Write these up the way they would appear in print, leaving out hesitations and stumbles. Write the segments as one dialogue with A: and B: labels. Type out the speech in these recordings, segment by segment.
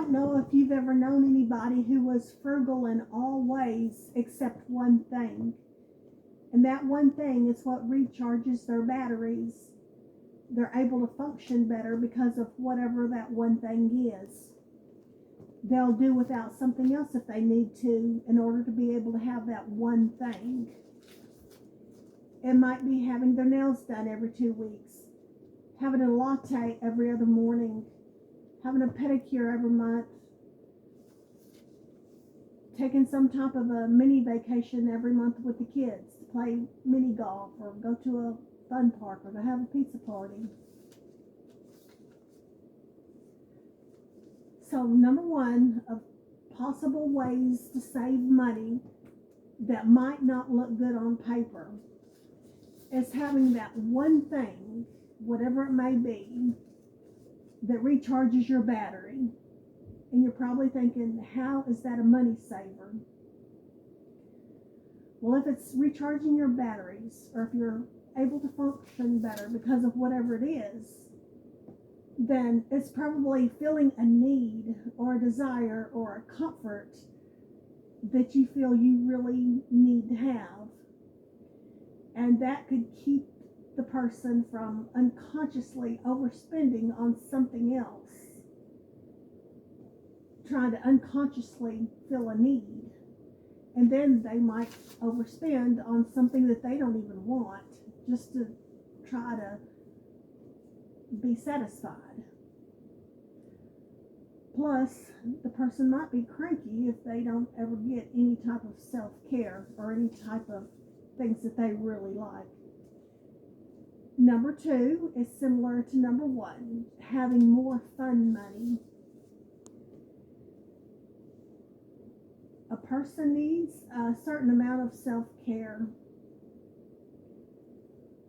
A: don't know if you've ever known anybody who was frugal in all ways except one thing. And that one thing is what recharges their batteries. They're able to function better because of whatever that one thing is. They'll do without something else if they need to in order to be able to have that one thing. It might be having their nails done every 2 weeks, having a latte every other morning, having a pedicure every month, taking some type of a mini vacation every month with the kids to play mini golf or go to a fun park or to have a pizza party. So number one of possible ways to save money that might not look good on paper is having that one thing, whatever it may be, that recharges your battery. And you're probably thinking, how is that a money saver? Well, if it's recharging your batteries, or if you're able to function better because of whatever it is, then it's probably filling a need or a desire or a comfort that you feel you really need to have. And that could keep the person from unconsciously overspending on something else, trying to unconsciously fill a need. And then they might overspend on something that they don't even want just to try to be satisfied. Plus, the person might be cranky if they don't ever get any type of self-care or any type of things that they really like. Number two is similar to number one, having more fun money. A person needs a certain amount of self-care.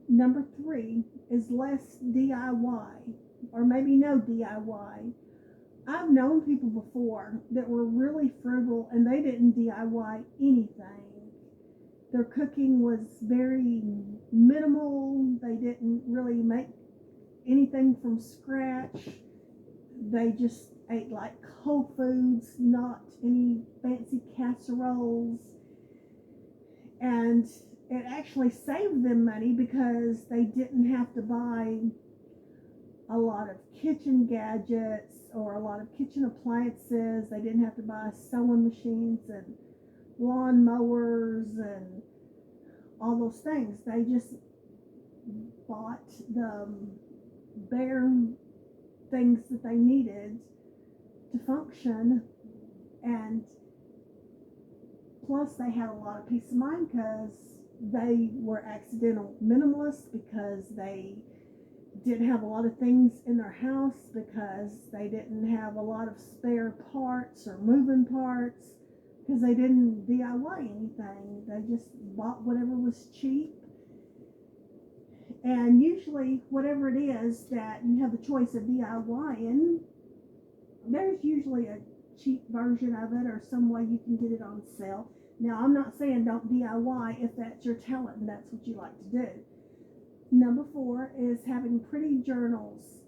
A: Number three is less DIY, or maybe no DIY. I've known people before that were really frugal and they didn't DIY anything. Their cooking was very minimal. They didn't really make anything from scratch. They just ate like whole foods, not any fancy casseroles. And it actually saved them money because they didn't have to buy a lot of kitchen gadgets or a lot of kitchen appliances. They didn't have to buy sewing machines and lawn mowers and all those things. They just bought the bare things that they needed to function, and plus they had a lot of peace of mind because they were accidental minimalists, because they didn't have a lot of things in their house, because they didn't have a lot of spare parts or moving parts, because they didn't DIY anything. They just bought whatever was cheap. And usually whatever it is that you have the choice of DIYing, there's usually a cheap version of it or some way you can get it on sale. Now, I'm not saying don't DIY if that's your talent and that's what you like to do. Number four is having pretty journals,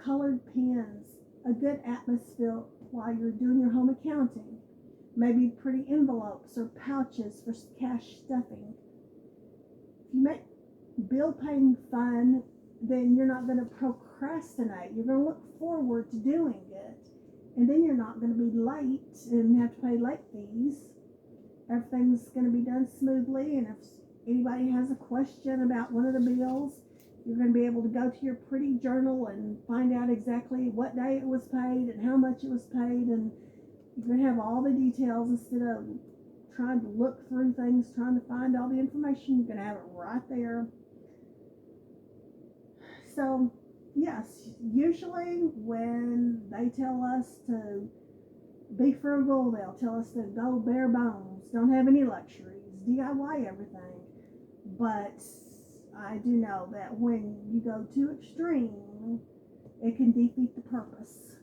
A: colored pens, a good atmosphere while you're doing your home accounting, maybe pretty envelopes or pouches for cash stuffing. If you make bill paying fun, then you're not going to procrastinate. You're going to look forward to doing it. And then you're not going to be late and have to pay late fees. Everything's going to be done smoothly. And if anybody has a question about one of the bills, you're going to be able to go to your pretty journal and find out exactly what day it was paid and how much it was paid. And you're going to have all the details instead of trying to look through things, trying to find all the information. You're going to have it right there. So, yes, usually when they tell us to be frugal, they'll tell us to go bare bones, don't have any luxuries, DIY everything. But I do know that when you go too extreme, it can defeat the purpose.